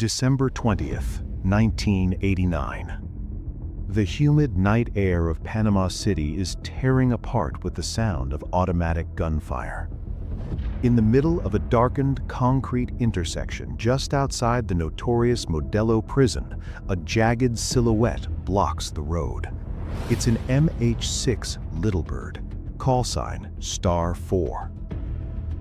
December 20th, 1989. The humid night air of Panama City is tearing apart with the sound of automatic gunfire. In the middle of a darkened concrete intersection just outside the notorious Modelo prison, a jagged silhouette blocks the road. It's an MH6 Little Bird, call sign *4.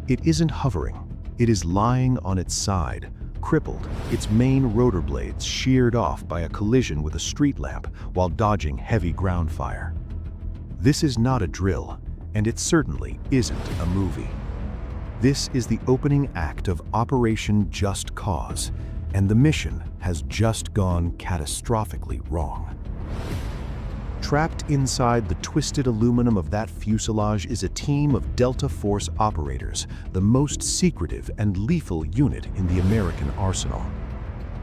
It isn't hovering, it is lying on its side, crippled, its main rotor blades sheared off by a collision with a street lamp while dodging heavy ground fire. This is not a drill, and it certainly isn't a movie. This is the opening act of Operation Just Cause, and the mission has just gone catastrophically wrong. Trapped inside the twisted aluminum of that fuselage is a team of Delta Force operators, the most secretive and lethal unit in the American arsenal.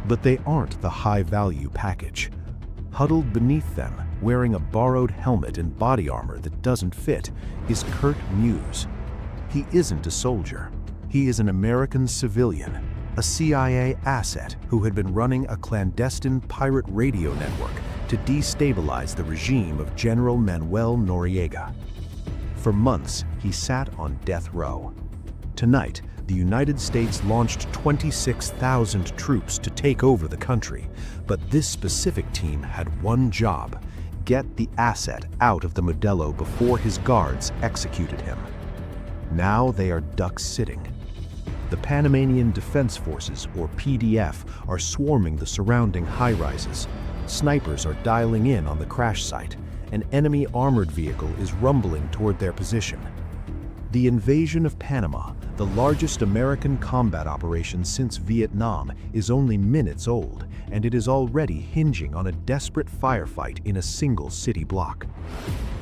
But they aren't the high-value package. Huddled beneath them, wearing a borrowed helmet and body armor that doesn't fit, is Kurt Muse. He isn't a soldier. He is an American civilian, a CIA asset who had been running a clandestine pirate radio network to destabilize the regime of General Manuel Noriega. For months, he sat on death row. Tonight, the United States launched 26,000 troops to take over the country, but this specific team had one job: get the asset out of the Modelo before his guards executed him. Now they are duck-sitting. The Panamanian Defense Forces, or PDF, are swarming the surrounding high-rises. Snipers are dialing in on the crash site. An enemy armored vehicle is rumbling toward their position. The invasion of Panama, the largest American combat operation since Vietnam, is only minutes old, and it is already hinging on a desperate firefight in a single city block.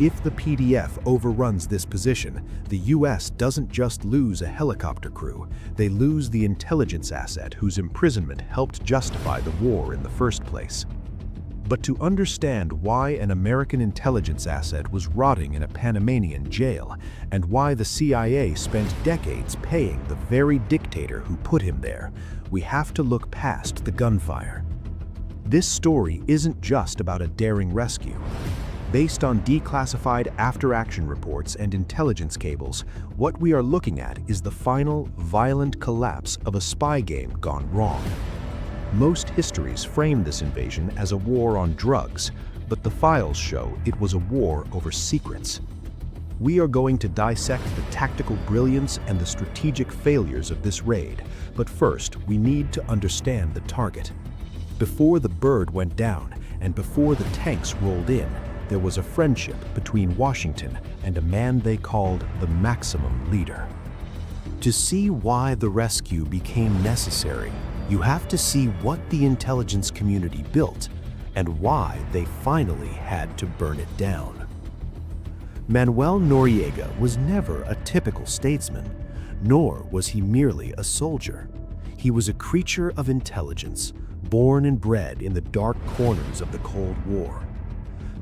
If the PDF overruns this position, the US doesn't just lose a helicopter crew, they lose the intelligence asset whose imprisonment helped justify the war in the first place. But to understand why an American intelligence asset was rotting in a Panamanian jail, and why the CIA spent decades paying the very dictator who put him there, we have to look past the gunfire. This story isn't just about a daring rescue. Based on declassified after-action reports and intelligence cables, what we are looking at is the final, violent collapse of a spy game gone wrong. Most histories frame this invasion as a war on drugs, but the files show it was a war over secrets. We are going to dissect the tactical brilliance and the strategic failures of this raid, but first we need to understand the target. Before the bird went down, and before the tanks rolled in, there was a friendship between Washington and a man they called the Maximum Leader. To see why the rescue became necessary, you have to see what the intelligence community built and why they finally had to burn it down. Manuel Noriega was never a typical statesman, nor was he merely a soldier. He was a creature of intelligence, born and bred in the dark corners of the Cold War.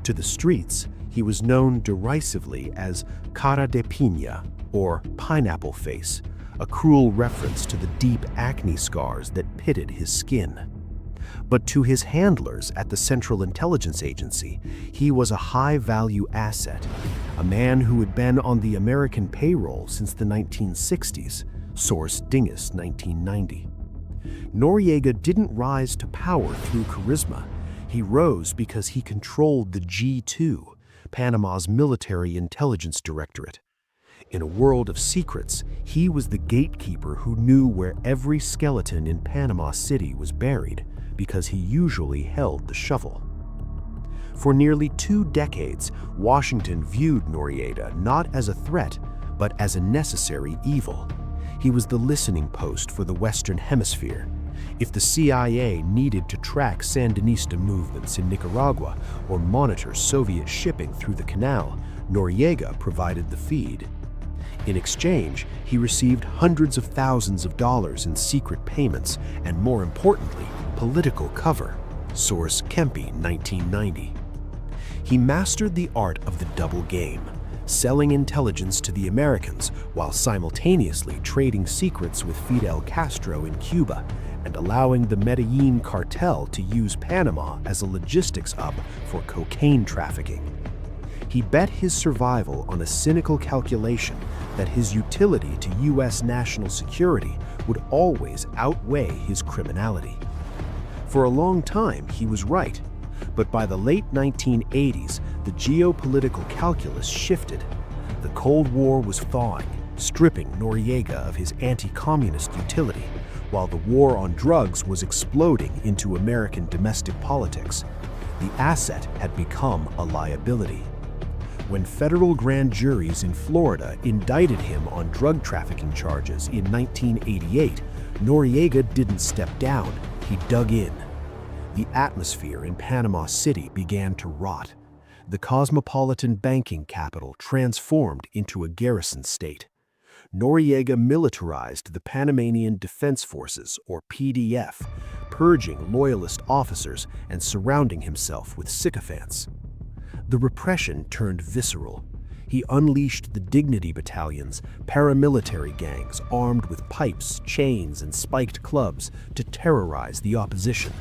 To the streets, he was known derisively as Cara de Piña, or Pineapple Face, a cruel reference to the deep acne scars that pitted his skin. But to his handlers at the Central Intelligence Agency, he was a high-value asset, a man who had been on the American payroll since the 1960s, source Dingus 1990. Noriega didn't rise to power through charisma. He rose because he controlled the G2, Panama's military intelligence directorate. In a world of secrets, he was the gatekeeper who knew where every skeleton in Panama City was buried, because he usually held the shovel. For nearly 2 decades, Washington viewed Noriega not as a threat, but as a necessary evil. He was the listening post for the Western Hemisphere. If the CIA needed to track Sandinista movements in Nicaragua or monitor Soviet shipping through the canal, Noriega provided the feed. In exchange, he received hundreds of thousands of dollars in secret payments and, more importantly, political cover. Source Kempe 1990. He mastered the art of the double game, selling intelligence to the Americans while simultaneously trading secrets with Fidel Castro in Cuba and allowing the Medellin cartel to use Panama as a logistics hub for cocaine trafficking. He bet his survival on a cynical calculation that his utility to U.S. national security would always outweigh his criminality. For a long time, he was right, but by the late 1980s, the geopolitical calculus shifted. The Cold War was thawing, stripping Noriega of his anti-communist utility, while the war on drugs was exploding into American domestic politics. The asset had become a liability. When federal grand juries in Florida indicted him on drug trafficking charges in 1988, Noriega didn't step down, he dug in. The atmosphere in Panama City began to rot. The cosmopolitan banking capital transformed into a garrison state. Noriega militarized the Panamanian Defense Forces, or PDF, purging loyalist officers and surrounding himself with sycophants. The repression turned visceral. He unleashed the Dignity Battalions, paramilitary gangs armed with pipes, chains, and spiked clubs to terrorize the opposition.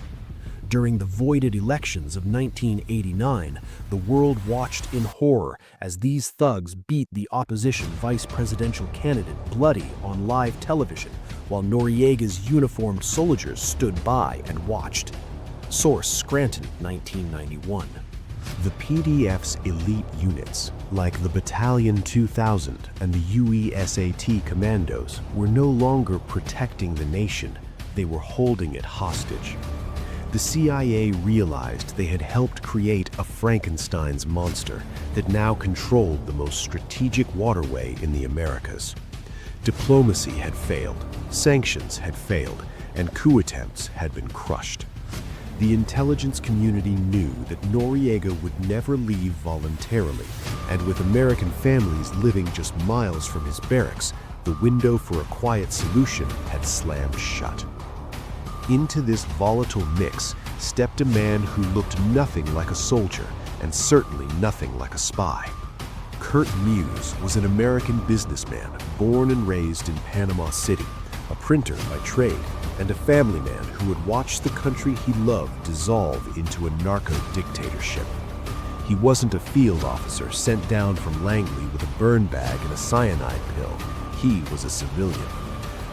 During the voided elections of 1989, the world watched in horror as these thugs beat the opposition vice presidential candidate bloody on live television, while Noriega's uniformed soldiers stood by and watched. Source: Scranton, 1991. The PDF's elite units, like the Battalion 2000 and the UESAT commandos, were no longer protecting the nation, they were holding it hostage. The CIA realized they had helped create a Frankenstein's monster that now controlled the most strategic waterway in the Americas. Diplomacy had failed, sanctions had failed, and coup attempts had been crushed. The intelligence community knew that Noriega would never leave voluntarily, and with American families living just miles from his barracks, the window for a quiet solution had slammed shut. Into this volatile mix stepped a man who looked nothing like a soldier and certainly nothing like a spy. Kurt Muse was an American businessman born and raised in Panama City, a printer by trade, and a family man who had watched the country he loved dissolve into a narco-dictatorship. He wasn't a field officer sent down from Langley with a burn bag and a cyanide pill. He was a civilian.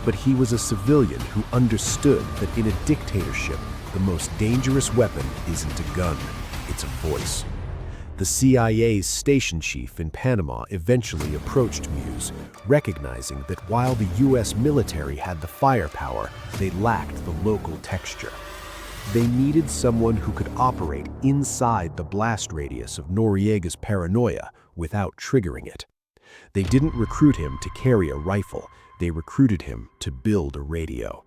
But he was a civilian who understood that in a dictatorship, the most dangerous weapon isn't a gun, it's a voice. The CIA's station chief in Panama eventually approached Muse, recognizing that while the U.S. military had the firepower, they lacked the local texture. They needed someone who could operate inside the blast radius of Noriega's paranoia without triggering it. They didn't recruit him to carry a rifle, they recruited him to build a radio.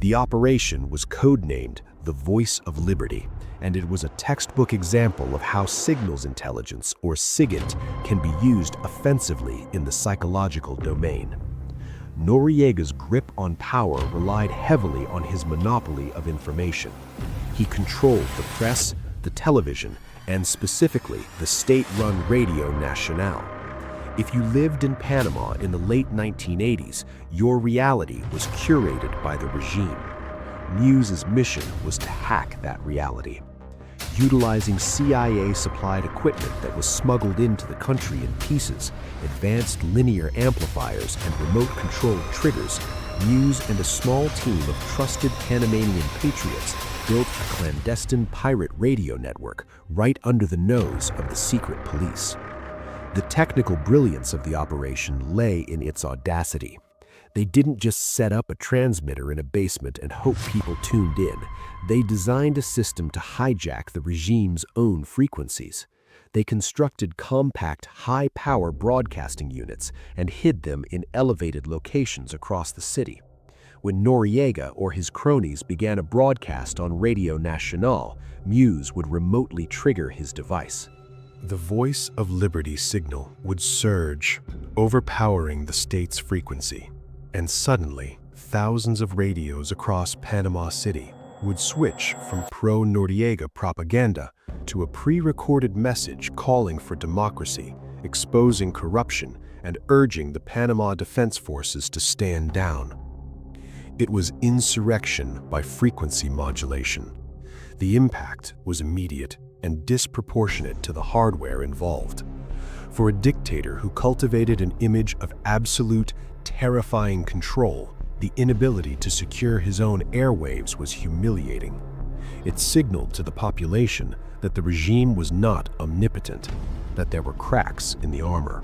The operation was codenamed the Voice of Liberty, and it was a textbook example of how signals intelligence, or SIGINT, can be used offensively in the psychological domain. Noriega's grip on power relied heavily on his monopoly of information. He controlled the press, the television, and specifically the state-run Radio Nacional. If you lived in Panama in the late 1980s, your reality was curated by the regime. Muse's mission was to hack that reality. Utilizing CIA-supplied equipment that was smuggled into the country in pieces, advanced linear amplifiers, and remote-controlled triggers, Muse and a small team of trusted Panamanian patriots built a clandestine pirate radio network right under the nose of the secret police. The technical brilliance of the operation lay in its audacity. They didn't just set up a transmitter in a basement and hope people tuned in. They designed a system to hijack the regime's own frequencies. They constructed compact, high-power broadcasting units and hid them in elevated locations across the city. When Noriega or his cronies began a broadcast on Radio Nacional, Muse would remotely trigger his device. The Voice of Liberty signal would surge, overpowering the state's frequency. And suddenly, thousands of radios across Panama City would switch from pro-Noriega propaganda to a pre-recorded message calling for democracy, exposing corruption, and urging the Panama Defense Forces to stand down. It was insurrection by frequency modulation. The impact was immediate and disproportionate to the hardware involved. For a dictator who cultivated an image of absolute, terrifying control, the inability to secure his own airwaves was humiliating. It signaled to the population that the regime was not omnipotent, that there were cracks in the armor.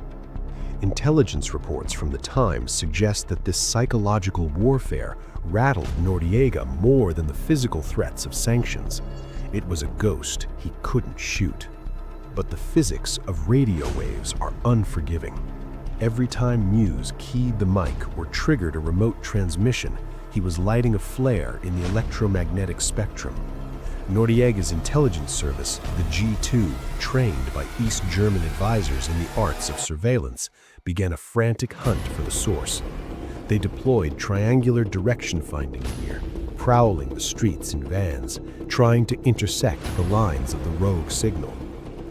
Intelligence reports from the time suggest that this psychological warfare rattled Noriega more than the physical threats of sanctions. It was a ghost he couldn't shoot. But the physics of radio waves are unforgiving. Every time Muse keyed the mic or triggered a remote transmission, he was lighting a flare in the electromagnetic spectrum. Noriega's intelligence service, the G2, trained by East German advisors in the arts of surveillance, began a frantic hunt for the source. They deployed triangular direction-finding gear, prowling the streets in vans, trying to intersect the lines of the rogue signal.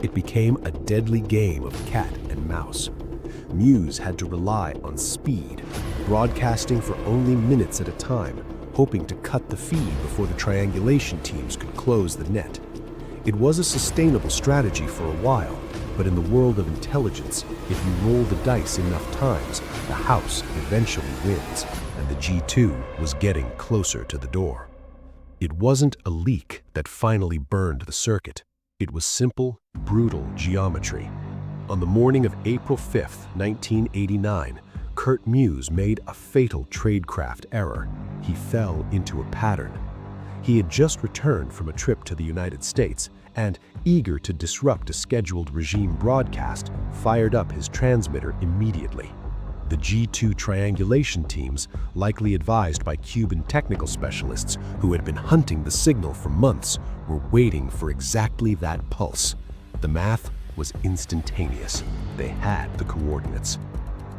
It became a deadly game of cat and mouse. Muse had to rely on speed, broadcasting for only minutes at a time, hoping to cut the feed before the triangulation teams could close the net. It was a sustainable strategy for a while, but in the world of intelligence, if you roll the dice enough times, the house eventually wins, and the G2 was getting closer to the door. It wasn't a leak that finally burned the circuit. It was simple, brutal geometry. On the morning of April 5th, 1989, Kurt Muse made a fatal tradecraft error. He fell into a pattern. He had just returned from a trip to the United States and, eager to disrupt a scheduled regime broadcast, fired up his transmitter immediately. The G2 triangulation teams, likely advised by Cuban technical specialists who had been hunting the signal for months, were waiting for exactly that pulse. The math was instantaneous. They had the coordinates.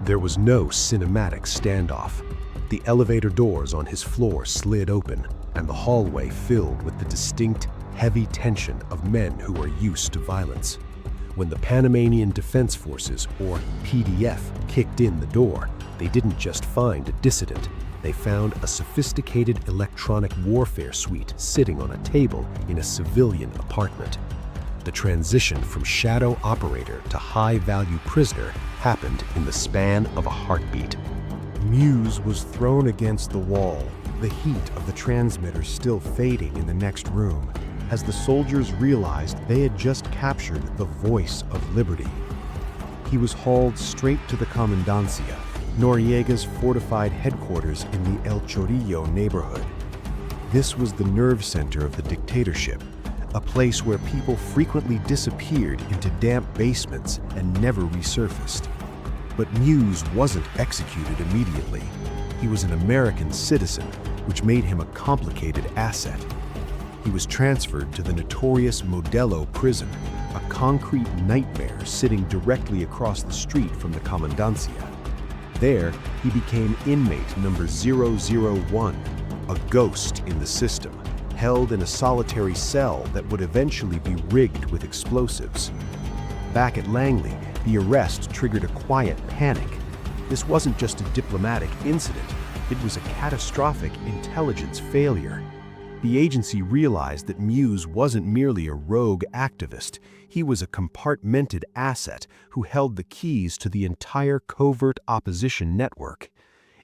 There was no cinematic standoff. The elevator doors on his floor slid open, and the hallway filled with the distinct, heavy tension of men who are used to violence. When the Panamanian Defense Forces, or PDF, kicked in the door, they didn't just find a dissident. They found a sophisticated electronic warfare suite sitting on a table in a civilian apartment. The transition from shadow operator to high-value prisoner happened in the span of a heartbeat. Muse was thrown against the wall, the heat of the transmitter still fading in the next room, as the soldiers realized they had just captured the voice of liberty. He was hauled straight to the Comandancia, Noriega's fortified headquarters in the El Chorillo neighborhood. This was the nerve center of the dictatorship, a place where people frequently disappeared into damp basements and never resurfaced. But Muse wasn't executed immediately. He was an American citizen, which made him a complicated asset. He was transferred to the notorious Modelo prison, a concrete nightmare sitting directly across the street from the Comandancia. There, he became inmate number 001, a ghost in the system, held in a solitary cell that would eventually be rigged with explosives. Back at Langley, the arrest triggered a quiet panic. This wasn't just a diplomatic incident, it was a catastrophic intelligence failure. The agency realized that Muse wasn't merely a rogue activist, he was a compartmented asset who held the keys to the entire covert opposition network.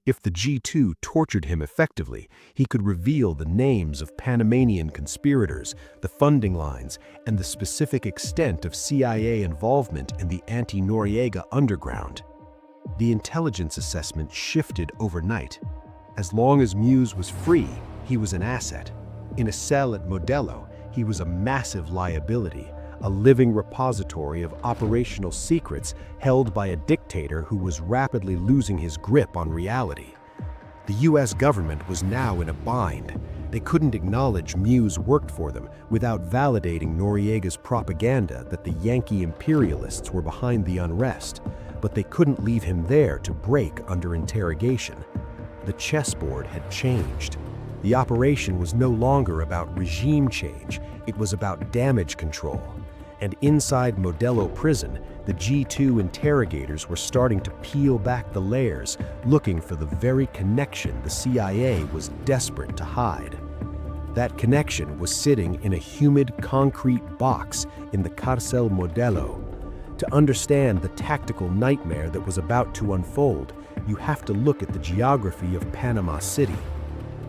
If the G2 tortured him effectively, he could reveal the names of Panamanian conspirators, the funding lines, and the specific extent of CIA involvement in the anti-Noriega underground. The intelligence assessment shifted overnight. As long as Muse was free, he was an asset. In a cell at Modelo, he was a massive liability, a living repository of operational secrets held by a dictator who was rapidly losing his grip on reality. The US government was now in a bind. They couldn't acknowledge Muse worked for them without validating Noriega's propaganda that the Yankee imperialists were behind the unrest, but they couldn't leave him there to break under interrogation. The chessboard had changed. The operation was no longer about regime change, it was about damage control. And inside Modelo prison, the G2 interrogators were starting to peel back the layers, looking for the very connection the CIA was desperate to hide. That connection was sitting in a humid concrete box in the Cárcel Modelo. To understand the tactical nightmare that was about to unfold, you have to look at the geography of Panama City.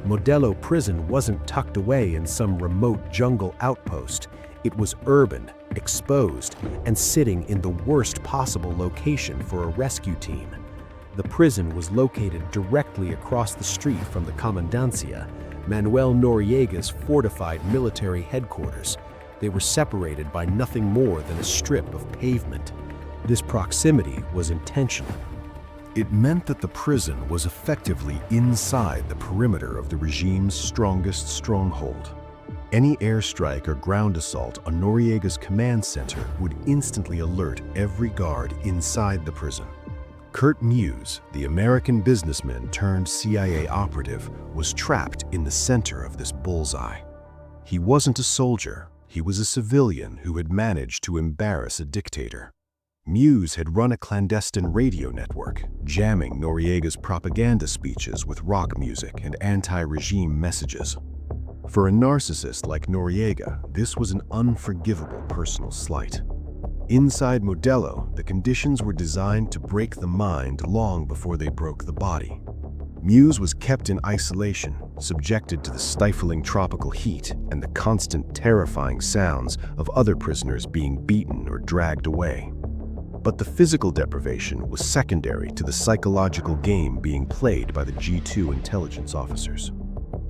Modelo prison wasn't tucked away in some remote jungle outpost. It was urban, exposed, and sitting in the worst possible location for a rescue team. The prison was located directly across the street from the Comandancia, Manuel Noriega's fortified military headquarters. They were separated by nothing more than a strip of pavement. This proximity was intentional. It meant that the prison was effectively inside the perimeter of the regime's strongest stronghold. Any airstrike or ground assault on Noriega's command center would instantly alert every guard inside the prison. Kurt Muse, the American businessman turned CIA operative, was trapped in the center of this bullseye. He wasn't a soldier, he was a civilian who had managed to embarrass a dictator. Muse had run a clandestine radio network, jamming Noriega's propaganda speeches with rock music and anti-regime messages. For a narcissist like Noriega, this was an unforgivable personal slight. Inside Modelo, the conditions were designed to break the mind long before they broke the body. Muse was kept in isolation, subjected to the stifling tropical heat and the constant terrifying sounds of other prisoners being beaten or dragged away. But the physical deprivation was secondary to the psychological game being played by the G2 intelligence officers.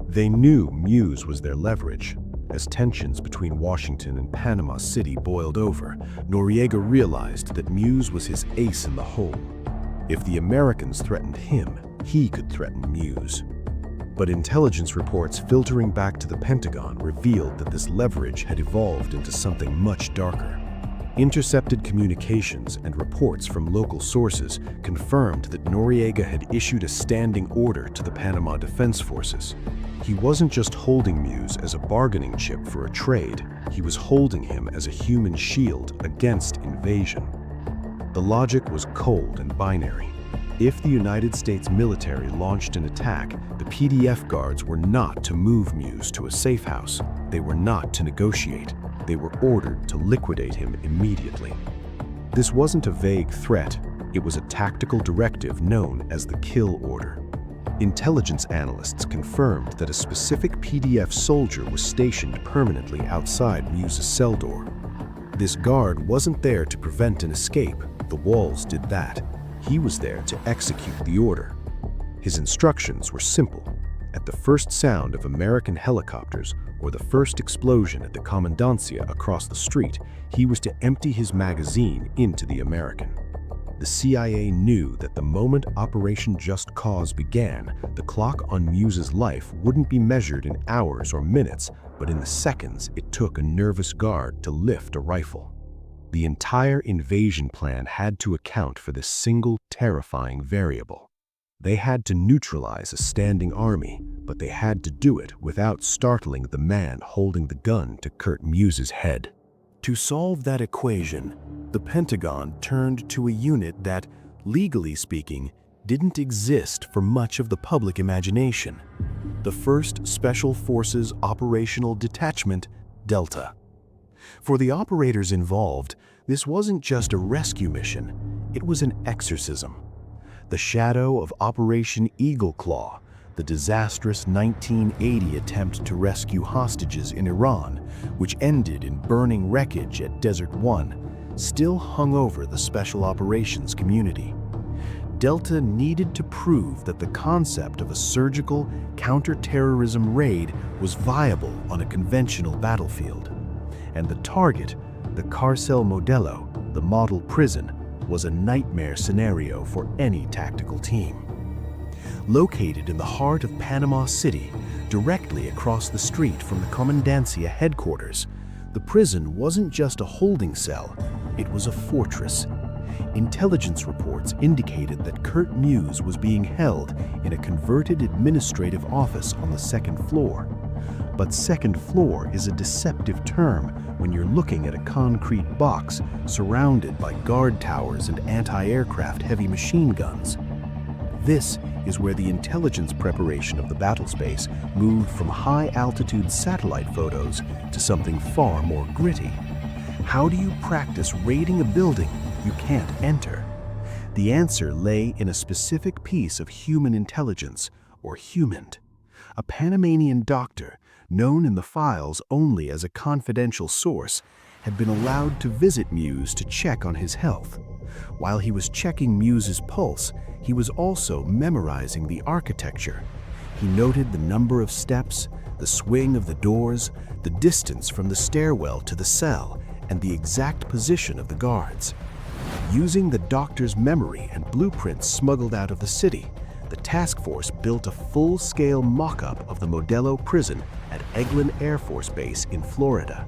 They knew Muse was their leverage. As tensions between Washington and Panama City boiled over, Noriega realized that Muse was his ace in the hole. If the Americans threatened him, he could threaten Muse. But intelligence reports filtering back to the Pentagon revealed that this leverage had evolved into something much darker. Intercepted communications and reports from local sources confirmed that Noriega had issued a standing order to the Panama Defense Forces. He wasn't just holding Muse as a bargaining chip for a trade, he was holding him as a human shield against invasion. The logic was cold and binary. If the United States military launched an attack, the PDF guards were not to move Muse to a safe house. They were not to negotiate. They were ordered to liquidate him immediately. This wasn't a vague threat, it was a tactical directive known as the kill order. Intelligence analysts confirmed that a specific PDF soldier was stationed permanently outside Muse's cell door. This guard wasn't there to prevent an escape, the walls did that. He was there to execute the order. His instructions were simple. At the first sound of American helicopters or the first explosion at the Comandancia across the street, he was to empty his magazine into the American. The CIA knew that the moment Operation Just Cause began, the clock on Muse's life wouldn't be measured in hours or minutes, but in the seconds it took a nervous guard to lift a rifle. The entire invasion plan had to account for this single terrifying variable. They had to neutralize a standing army, but they had to do it without startling the man holding the gun to Kurt Muse's head. To solve that equation, the Pentagon turned to a unit that, legally speaking, didn't exist for much of the public imagination. The 1st Special Forces Operational Detachment, Delta. For the operators involved, this wasn't just a rescue mission, it was an exorcism. The shadow of Operation Eagle Claw, the disastrous 1980 attempt to rescue hostages in Iran, which ended in burning wreckage at Desert One, still hung over the special operations community. Delta needed to prove that the concept of a surgical counterterrorism raid was viable on a conventional battlefield. And the target, the Cárcel Modelo, the model prison, was a nightmare scenario for any tactical team. Located in the heart of Panama City, directly across the street from the Comandancia headquarters, the prison wasn't just a holding cell, it was a fortress. Intelligence reports indicated that Kurt Muse was being held in a converted administrative office on the 2nd floor. But second floor is a deceptive term when you're looking at a concrete box surrounded by guard towers and anti-aircraft heavy machine guns. This is where the intelligence preparation of the battle space moved from high-altitude satellite photos to something far more gritty. How do you practice raiding a building you can't enter? The answer lay in a specific piece of human intelligence, or humant. A Panamanian doctor, known in the files only as a confidential source, had been allowed to visit Muse to check on his health. While he was checking Muse's pulse, he was also memorizing the architecture. He noted the number of steps, the swing of the doors, the distance from the stairwell to the cell, and the exact position of the guards. Using the doctor's memory and blueprints smuggled out of the city, the task force built a full-scale mock-up of the Modelo prison at Eglin Air Force Base in Florida.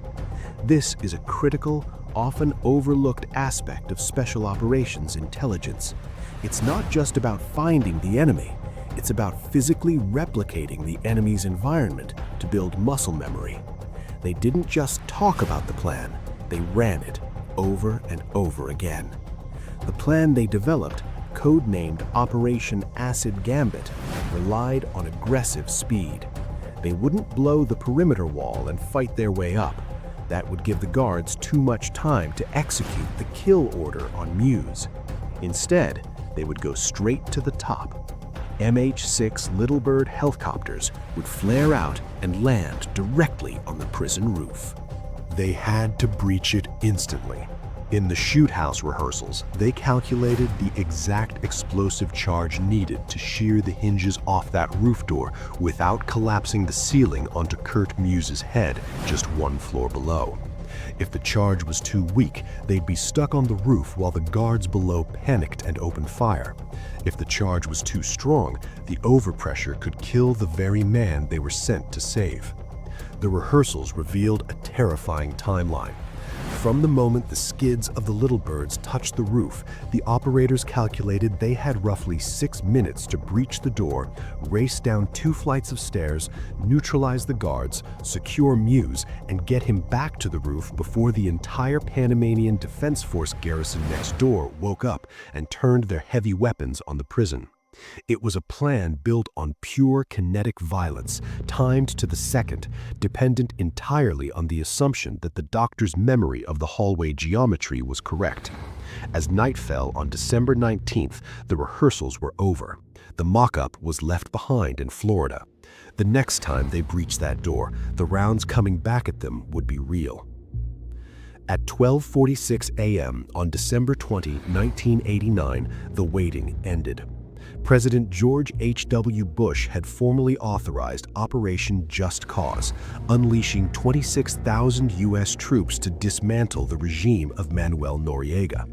This is a critical, often overlooked aspect of special operations intelligence. It's not just about finding the enemy, it's about physically replicating the enemy's environment to build muscle memory. They didn't just talk about the plan, they ran it over and over again. The plan they developed, codenamed Operation Acid Gambit, relied on aggressive speed. They wouldn't blow the perimeter wall and fight their way up. That would give the guards too much time to execute the kill order on Muse. Instead, they would go straight to the top. MH-6 Little Bird helicopters would flare out and land directly on the prison roof. They had to breach it instantly. In the shoot house rehearsals, they calculated the exact explosive charge needed to shear the hinges off that roof door without collapsing the ceiling onto Kurt Muse's head just one floor below. If the charge was too weak, they'd be stuck on the roof while the guards below panicked and opened fire. If the charge was too strong, the overpressure could kill the very man they were sent to save. The rehearsals revealed a terrifying timeline. From the moment the skids of the Little Birds touched the roof, the operators calculated they had roughly 6 minutes to breach the door, race down 2 flights of stairs, neutralize the guards, secure Muse, and get him back to the roof before the entire Panamanian Defense Force garrison next door woke up and turned their heavy weapons on the prison. It was a plan built on pure kinetic violence, timed to the second, dependent entirely on the assumption that the doctor's memory of the hallway geometry was correct. As night fell on December 19th, the rehearsals were over. The mock-up was left behind in Florida. The next time they breached that door, the rounds coming back at them would be real. At 12:46 a.m. on December 20, 1989, the waiting ended. President George H.W. Bush had formally authorized Operation Just Cause, unleashing 26,000 U.S. troops to dismantle the regime of Manuel Noriega.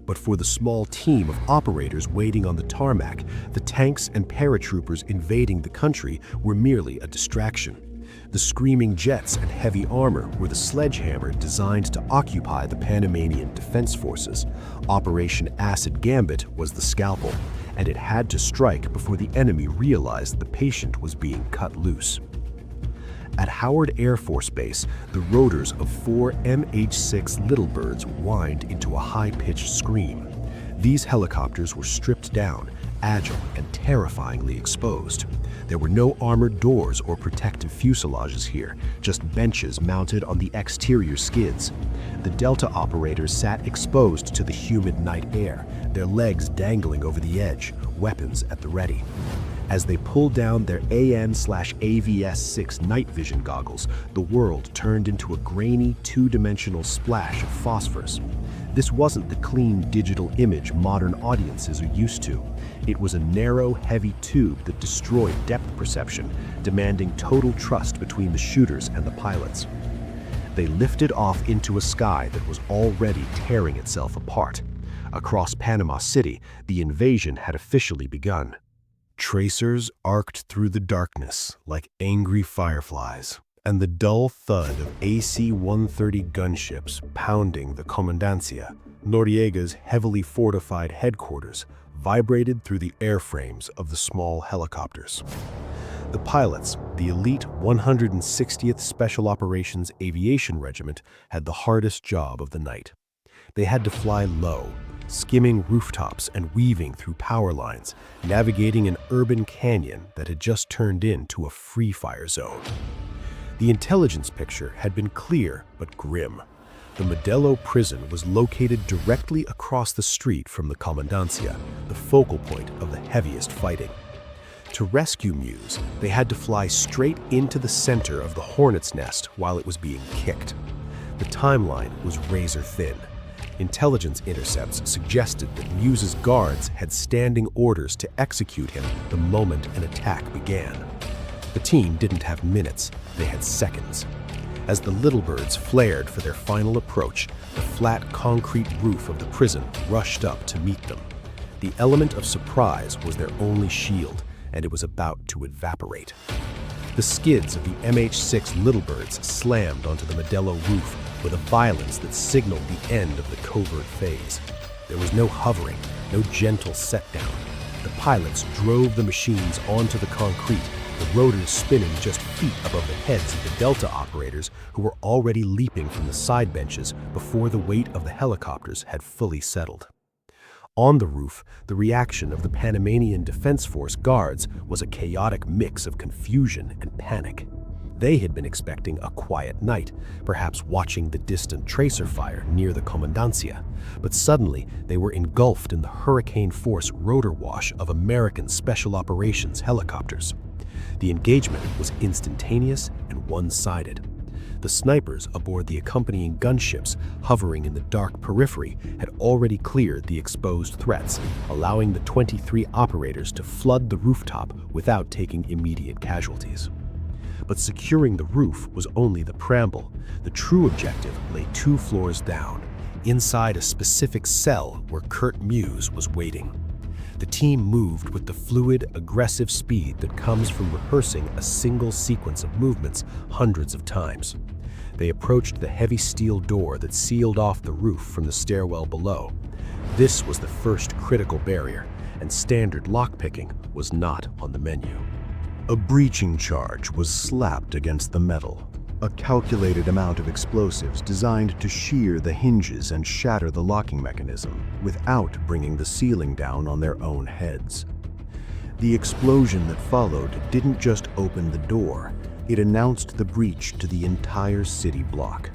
But for the small team of operators waiting on the tarmac, the tanks and paratroopers invading the country were merely a distraction. The screaming jets and heavy armor were the sledgehammer designed to occupy the Panamanian Defense Forces. Operation Acid Gambit was the scalpel, and it had to strike before the enemy realized the patient was being cut loose. At Howard Air Force Base, the rotors of 4 MH-6 Little Birds whined into a high-pitched scream. These helicopters were stripped down, agile and terrifyingly exposed. There were no armored doors or protective fuselages here, just benches mounted on the exterior skids. The Delta operators sat exposed to the humid night air, their legs dangling over the edge, weapons at the ready. As they pulled down their AN/AVS-6 night vision goggles, the world turned into a grainy, two-dimensional splash of phosphorus. This wasn't the clean digital image modern audiences are used to. It was a narrow, heavy tube that destroyed depth perception, demanding total trust between the shooters and the pilots. They lifted off into a sky that was already tearing itself apart. Across Panama City, the invasion had officially begun. Tracers arced through the darkness like angry fireflies, and the dull thud of AC-130 gunships pounding the Comandancia, Noriega's heavily fortified headquarters, vibrated through the airframes of the small helicopters. The pilots, the elite 160th Special Operations Aviation Regiment, had the hardest job of the night. They had to fly low, skimming rooftops and weaving through power lines, navigating an urban canyon that had just turned into a free-fire zone. The intelligence picture had been clear but grim. The Modelo prison was located directly across the street from the Comandancia, the focal point of the heaviest fighting. To rescue Muse, they had to fly straight into the center of the hornet's nest while it was being kicked. The timeline was razor thin. Intelligence intercepts suggested that Muse's guards had standing orders to execute him the moment an attack began. The team didn't have minutes, they had seconds. As the little birds flared for their final approach, the flat concrete roof of the prison rushed up to meet them. The element of surprise was their only shield, and it was about to evaporate. The skids of the MH-6 Littlebirds slammed onto the Modelo roof with a violence that signaled the end of the covert phase. There was no hovering, no gentle set-down. The pilots drove the machines onto the concrete, the rotors spinning just feet above the heads of the Delta operators who were already leaping from the side benches before the weight of the helicopters had fully settled. On the roof, the reaction of the Panamanian Defense Force guards was a chaotic mix of confusion and panic. They had been expecting a quiet night, perhaps watching the distant tracer fire near the Comandancia, but suddenly they were engulfed in the hurricane force rotor wash of American Special Operations helicopters. The engagement was instantaneous and one-sided. The snipers aboard the accompanying gunships hovering in the dark periphery had already cleared the exposed threats, allowing the 23 operators to flood the rooftop without taking immediate casualties. But securing the roof was only the preamble. The true objective lay 2 floors down, inside a specific cell where Kurt Muse was waiting. The team moved with the fluid, aggressive speed that comes from rehearsing a single sequence of movements hundreds of times. They approached the heavy steel door that sealed off the roof from the stairwell below. This was the first critical barrier, and standard lockpicking was not on the menu. A breaching charge was slapped against the metal, a calculated amount of explosives designed to shear the hinges and shatter the locking mechanism without bringing the ceiling down on their own heads. The explosion that followed didn't just open the door, it announced the breach to the entire city block.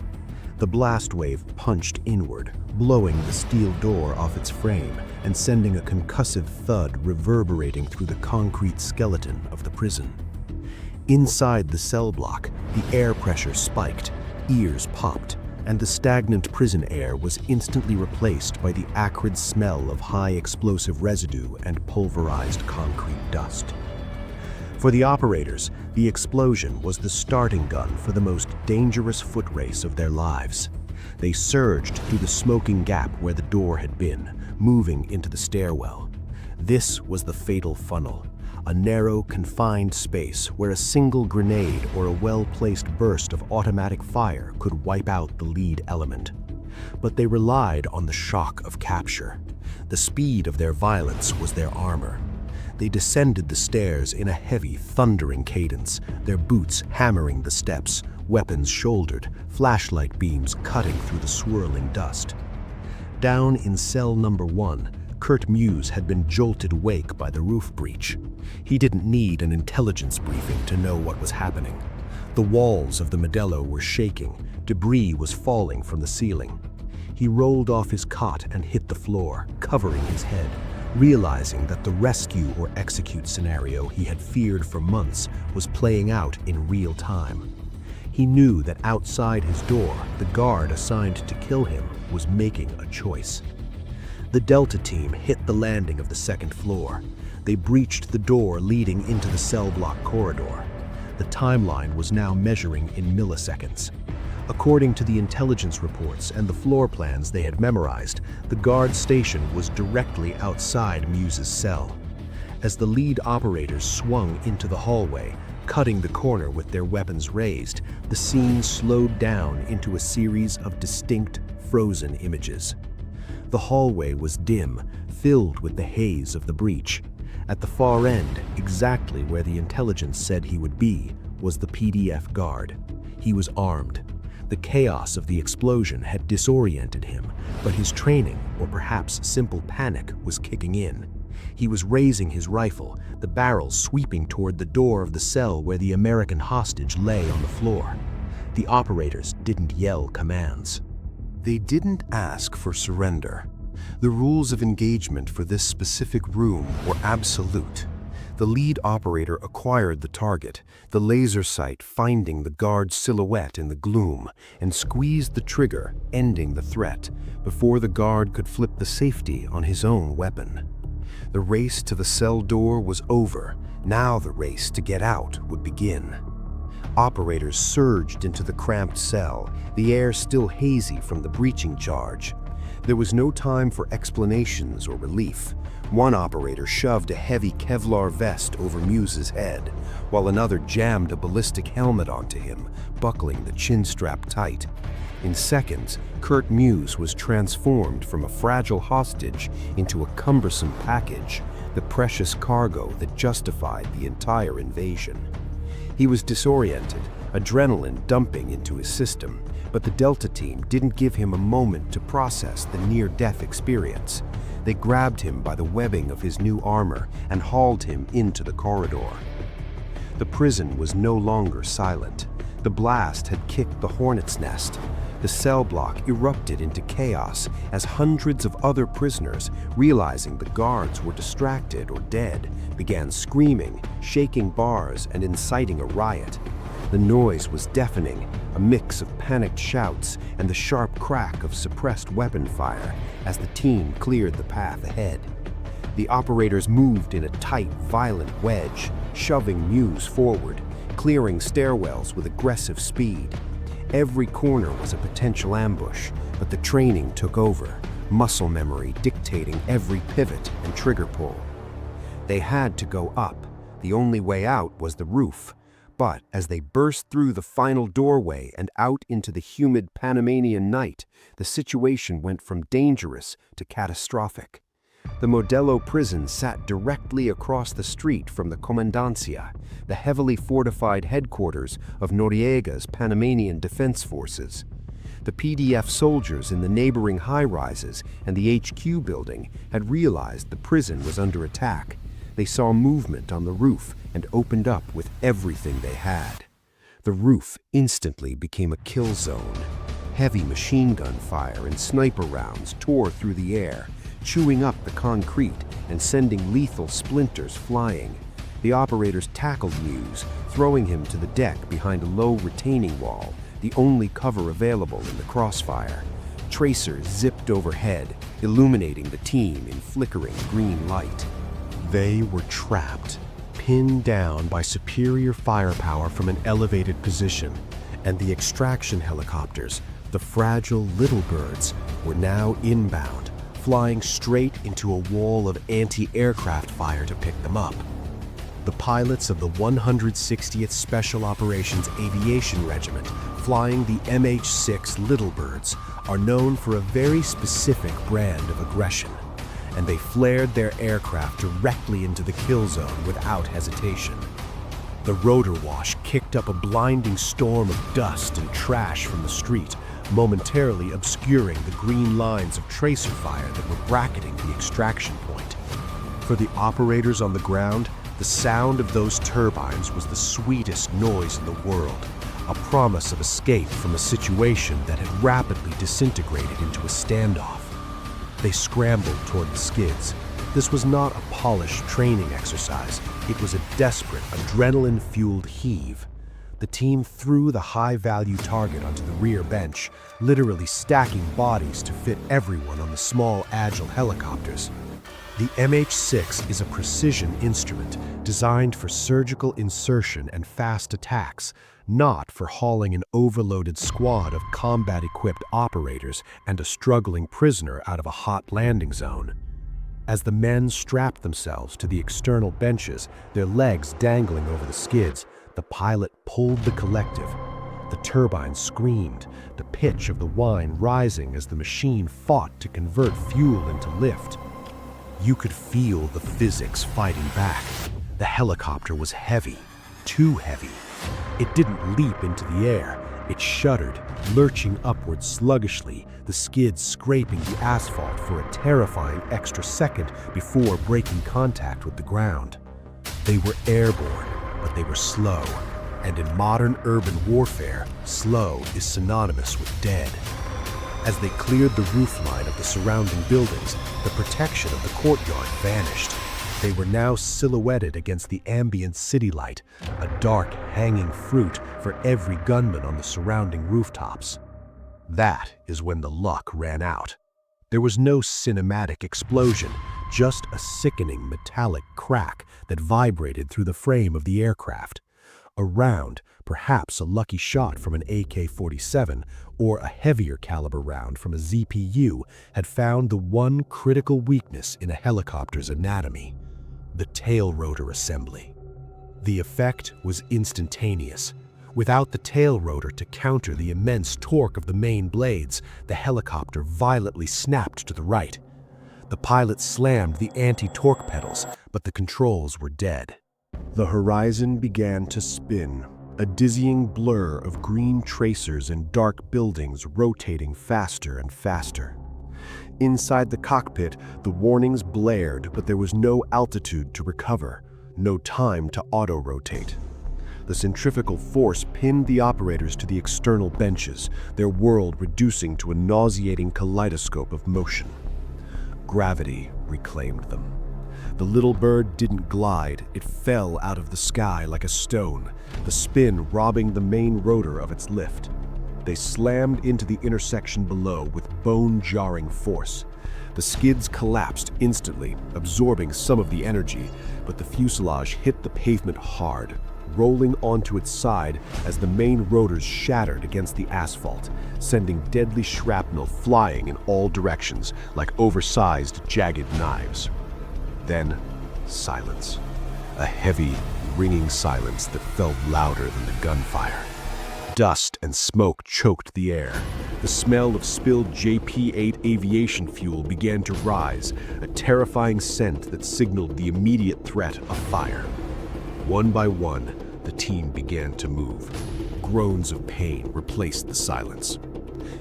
The blast wave punched inward, blowing the steel door off its frame and sending a concussive thud reverberating through the concrete skeleton of the prison. Inside the cell block, the air pressure spiked, ears popped, and the stagnant prison air was instantly replaced by the acrid smell of high explosive residue and pulverized concrete dust. For the operators, the explosion was the starting gun for the most dangerous foot race of their lives. They surged through the smoking gap where the door had been, moving into the stairwell. This was the fatal funnel, a narrow, confined space where a single grenade or a well-placed burst of automatic fire could wipe out the lead element. But they relied on the shock of capture. The speed of their violence was their armor. They descended the stairs in a heavy, thundering cadence, their boots hammering the steps, weapons shouldered, flashlight beams cutting through the swirling dust. Down in cell number 1, Kurt Muse had been jolted awake by the roof breach. He didn't need an intelligence briefing to know what was happening. The walls of the Modelo were shaking, debris was falling from the ceiling. He rolled off his cot and hit the floor, covering his head, realizing that the rescue or execute scenario he had feared for months was playing out in real time. He knew that outside his door, the guard assigned to kill him was making a choice. The Delta team hit the landing of the second floor. They breached the door leading into the cell block corridor. The timeline was now measuring in milliseconds. According to the intelligence reports and the floor plans they had memorized, the guard station was directly outside Muse's cell. As the lead operators swung into the hallway, cutting the corner with their weapons raised, the scene slowed down into a series of distinct, frozen images. The hallway was dim, filled with the haze of the breach. At the far end, exactly where the intelligence said he would be, was the PDF guard. He was armed. The chaos of the explosion had disoriented him, but his training, or perhaps simple panic, was kicking in. He was raising his rifle, the barrel sweeping toward the door of the cell where the American hostage lay on the floor. The operators didn't yell commands. They didn't ask for surrender. The rules of engagement for this specific room were absolute. The lead operator acquired the target, the laser sight finding the guard's silhouette in the gloom, and squeezed the trigger, ending the threat, before the guard could flip the safety on his own weapon. The race to the cell door was over. Now the race to get out would begin. Operators surged into the cramped cell, the air still hazy from the breaching charge. There was no time for explanations or relief. One operator shoved a heavy Kevlar vest over Muse's head, while another jammed a ballistic helmet onto him, buckling the chin strap tight. In seconds, Kurt Muse was transformed from a fragile hostage into a cumbersome package, the precious cargo that justified the entire invasion. He was disoriented, adrenaline dumping into his system, but the Delta team didn't give him a moment to process the near-death experience. They grabbed him by the webbing of his new armor and hauled him into the corridor. The prison was no longer silent. The blast had kicked the hornet's nest. The cell block erupted into chaos as hundreds of other prisoners, realizing the guards were distracted or dead, began screaming, shaking bars, and inciting a riot. The noise was deafening, a mix of panicked shouts and the sharp crack of suppressed weapon fire as the team cleared the path ahead. The operators moved in a tight, violent wedge, shoving Muse forward, clearing stairwells with aggressive speed. Every corner was a potential ambush, but the training took over, muscle memory dictating every pivot and trigger pull. They had to go up. The only way out was the roof. But as they burst through the final doorway and out into the humid Panamanian night, the situation went from dangerous to catastrophic. The Modelo prison sat directly across the street from the Comandancia, the heavily fortified headquarters of Noriega's Panamanian Defense Forces. The PDF soldiers in the neighboring high-rises and the HQ building had realized the prison was under attack. They saw movement on the roof and opened up with everything they had. The roof instantly became a kill zone. Heavy machine gun fire and sniper rounds tore through the air, chewing up the concrete and sending lethal splinters flying. The operators tackled Muse, throwing him to the deck behind a low retaining wall, the only cover available in the crossfire. Tracers zipped overhead, illuminating the team in flickering green light. They were trapped, pinned down by superior firepower from an elevated position, and the extraction helicopters, the fragile little birds, were now inbound, flying straight into a wall of anti-aircraft fire to pick them up. The pilots of the 160th Special Operations Aviation Regiment, flying the MH-6 Little Birds, are known for a very specific brand of aggression, and they flared their aircraft directly into the kill zone without hesitation. The rotor wash kicked up a blinding storm of dust and trash from the street, momentarily obscuring the green lines of tracer fire that were bracketing the extraction point. For the operators on the ground, the sound of those turbines was the sweetest noise in the world, a promise of escape from a situation that had rapidly disintegrated into a standoff. They scrambled toward the skids. This was not a polished training exercise. It was a desperate, adrenaline-fueled heave. The team threw the high-value target onto the rear bench, literally stacking bodies to fit everyone on the small, agile helicopters. The MH-6 is a precision instrument designed for surgical insertion and fast attacks, not for hauling an overloaded squad of combat-equipped operators and a struggling prisoner out of a hot landing zone. As the men strapped themselves to the external benches, their legs dangling over the skids, the pilot pulled the collective. The turbine screamed, the pitch of the whine rising as the machine fought to convert fuel into lift. You could feel the physics fighting back. The helicopter was heavy, too heavy. It didn't leap into the air. It shuddered, lurching upward sluggishly, the skids scraping the asphalt for a terrifying extra second before breaking contact with the ground. They were airborne, but they were slow. And in modern urban warfare, slow is synonymous with dead. As they cleared the roofline of the surrounding buildings, the protection of the courtyard vanished. They were now silhouetted against the ambient city light, a dark, hanging fruit for every gunman on the surrounding rooftops. That is when the luck ran out. There was no cinematic explosion, just a sickening metallic crack that vibrated through the frame of the aircraft. A round, perhaps a lucky shot from an AK-47 or a heavier caliber round from a ZPU, had found the one critical weakness in a helicopter's anatomy: the tail rotor assembly. The effect was instantaneous. Without the tail rotor to counter the immense torque of the main blades, the helicopter violently snapped to the right. The pilot slammed the anti-torque pedals, but the controls were dead. The horizon began to spin, a dizzying blur of green tracers and dark buildings rotating faster and faster. Inside the cockpit, the warnings blared, but there was no altitude to recover, no time to auto-rotate. The centrifugal force pinned the operators to the external benches, their world reducing to a nauseating kaleidoscope of motion. Gravity reclaimed them. The little bird didn't glide, it fell out of the sky like a stone, the spin robbing the main rotor of its lift. They slammed into the intersection below with bone-jarring force. The skids collapsed instantly, absorbing some of the energy, but the fuselage hit the pavement hard, rolling onto its side as the main rotors shattered against the asphalt, sending deadly shrapnel flying in all directions like oversized, jagged knives. Then, silence. A heavy, ringing silence that felt louder than the gunfire. Dust and smoke choked the air. The smell of spilled JP-8 aviation fuel began to rise, a terrifying scent that signaled the immediate threat of fire. One by one, the team began to move. Groans of pain replaced the silence.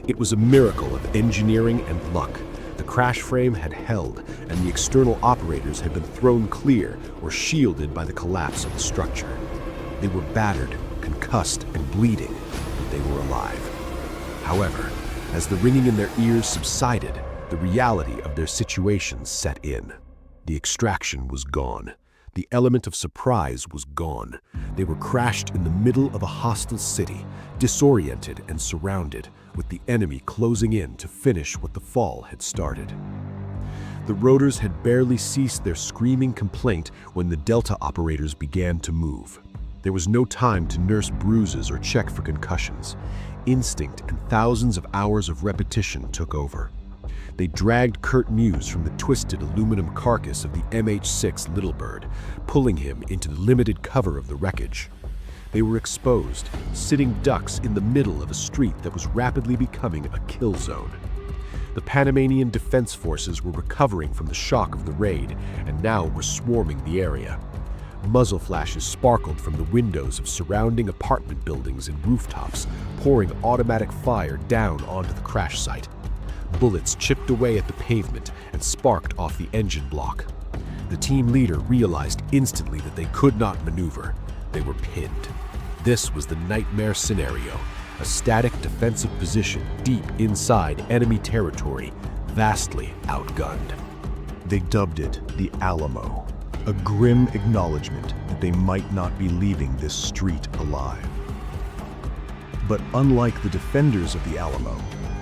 It was a miracle of engineering and luck. The crash frame had held, and the external operators had been thrown clear or shielded by the collapse of the structure. They were battered, concussed, and bleeding, but they were alive. However, as the ringing in their ears subsided, the reality of their situation set in. The extraction was gone. The element of surprise was gone. They were crashed in the middle of a hostile city, disoriented and surrounded, with the enemy closing in to finish what the fall had started. The rotors had barely ceased their screaming complaint when the Delta operators began to move. There was no time to nurse bruises or check for concussions. Instinct and thousands of hours of repetition took over. They dragged Kurt Muse from the twisted aluminum carcass of the MH-6 Little Bird, pulling him into the limited cover of the wreckage. They were exposed, sitting ducks in the middle of a street that was rapidly becoming a kill zone. The Panamanian Defense Forces were recovering from the shock of the raid and now were swarming the area. Muzzle flashes sparkled from the windows of surrounding apartment buildings and rooftops, pouring automatic fire down onto the crash site. Bullets chipped away at the pavement and sparked off the engine block. The team leader realized instantly that they could not maneuver. They were pinned. This was the nightmare scenario, a static defensive position deep inside enemy territory, vastly outgunned. They dubbed it the Alamo, a grim acknowledgement that they might not be leaving this street alive. But unlike the defenders of the Alamo,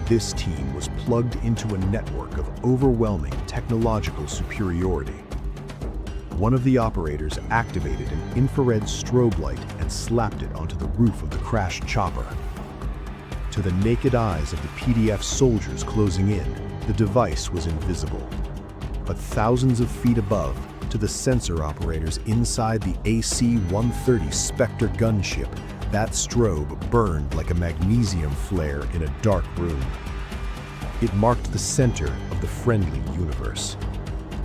this team was plugged into a network of overwhelming technological superiority. One of the operators activated an infrared strobe light and slapped it onto the roof of the crashed chopper. To the naked eyes of the PDF soldiers closing in, the device was invisible. But thousands of feet above, to the sensor operators inside the AC-130 Spectre gunship, that strobe burned like a magnesium flare in a dark room. It marked the center of the friendly universe.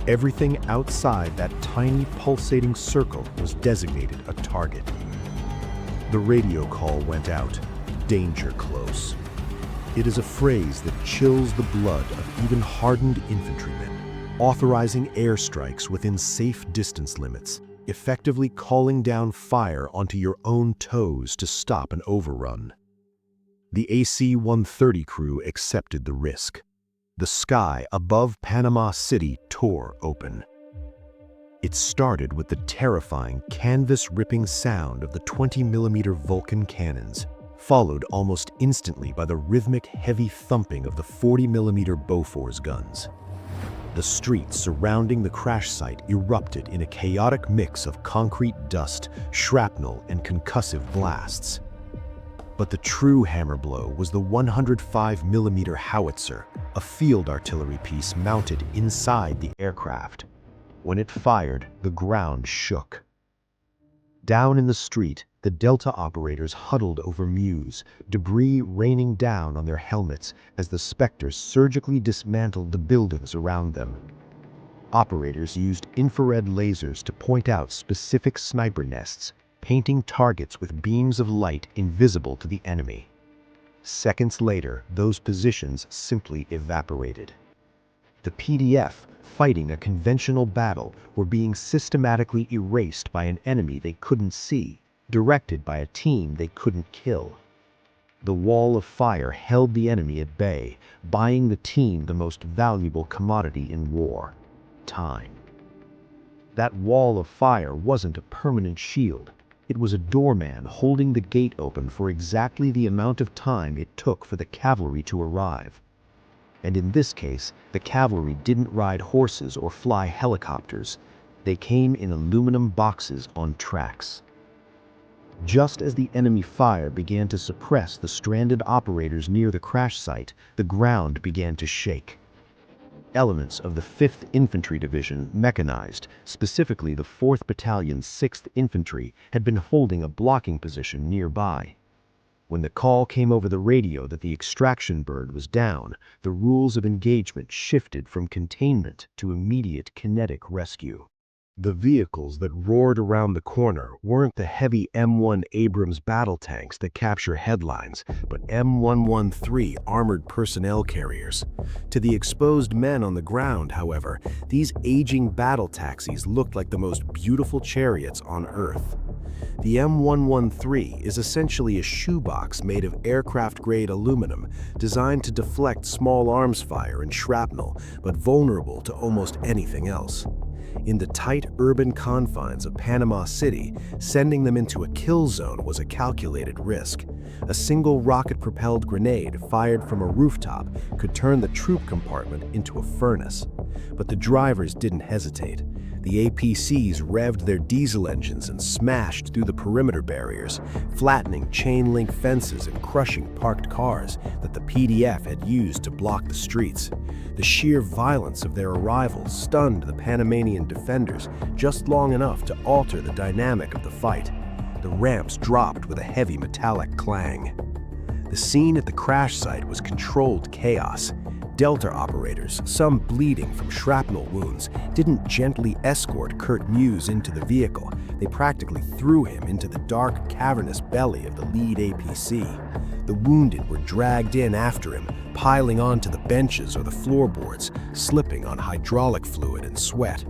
Everything outside that tiny pulsating circle was designated a target. The radio call went out, "Danger close." It is a phrase that chills the blood of even hardened infantrymen, authorizing airstrikes within safe distance limits, effectively calling down fire onto your own toes to stop an overrun. The AC-130 crew accepted the risk. The sky above Panama City tore open. It started with the terrifying, canvas-ripping sound of the 20mm Vulcan cannons, followed almost instantly by the rhythmic, heavy thumping of the 40mm Bofors guns. The streets surrounding the crash site erupted in a chaotic mix of concrete dust, shrapnel, and concussive blasts. But the true hammer blow was the 105mm howitzer, a field artillery piece mounted inside the aircraft. When it fired, the ground shook. Down in the street, the Delta operators huddled over Muse, debris raining down on their helmets as the Spectres surgically dismantled the buildings around them. Operators used infrared lasers to point out specific sniper nests, painting targets with beams of light invisible to the enemy. Seconds later, those positions simply evaporated. The PDF, fighting a conventional battle, were being systematically erased by an enemy they couldn't see, directed by a team they couldn't kill. The wall of fire held the enemy at bay, buying the team the most valuable commodity in war: time. That wall of fire wasn't a permanent shield. It was a doorman holding the gate open for exactly the amount of time it took for the cavalry to arrive. And in this case, the cavalry didn't ride horses or fly helicopters. They came in aluminum boxes on tracks. Just as the enemy fire began to suppress the stranded operators near the crash site, the ground began to shake. Elements of the 5th Infantry Division, mechanized, specifically the 4th Battalion's 6th Infantry, had been holding a blocking position nearby. When the call came over the radio that the extraction bird was down, the rules of engagement shifted from containment to immediate kinetic rescue. The vehicles that roared around the corner weren't the heavy M1 Abrams battle tanks that capture headlines, but M113 armored personnel carriers. To the exposed men on the ground, however, these aging battle taxis looked like the most beautiful chariots on Earth. The M113 is essentially a shoebox made of aircraft-grade aluminum, designed to deflect small arms fire and shrapnel, but vulnerable to almost anything else. In the tight urban confines of Panama City, sending them into a kill zone was a calculated risk. A single rocket-propelled grenade fired from a rooftop could turn the troop compartment into a furnace. But the drivers didn't hesitate. The APCs revved their diesel engines and smashed through the perimeter barriers, flattening chain-link fences and crushing parked cars that the PDF had used to block the streets. The sheer violence of their arrival stunned the Panamanian defenders just long enough to alter the dynamic of the fight. The ramps dropped with a heavy metallic clang. The scene at the crash site was controlled chaos. Delta operators, some bleeding from shrapnel wounds, didn't gently escort Kurt Muse into the vehicle. They practically threw him into the dark, cavernous belly of the lead APC. The wounded were dragged in after him, piling onto the benches or the floorboards, slipping on hydraulic fluid and sweat.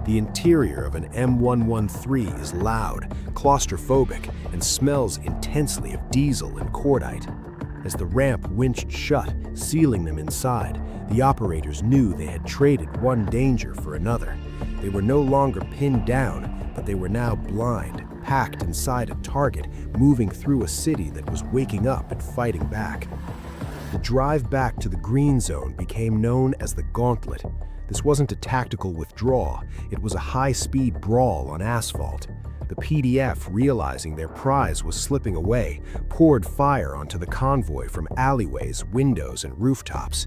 The interior of an M113 is loud, claustrophobic, and smells intensely of diesel and cordite. As the ramp winched shut, sealing them inside, the operators knew they had traded one danger for another. They were no longer pinned down, but they were now blind, packed inside a target, moving through a city that was waking up and fighting back. The drive back to the green zone became known as the Gauntlet. This wasn't a tactical withdrawal, it was a high-speed brawl on asphalt. The PDF, realizing their prize was slipping away, poured fire onto the convoy from alleyways, windows, and rooftops.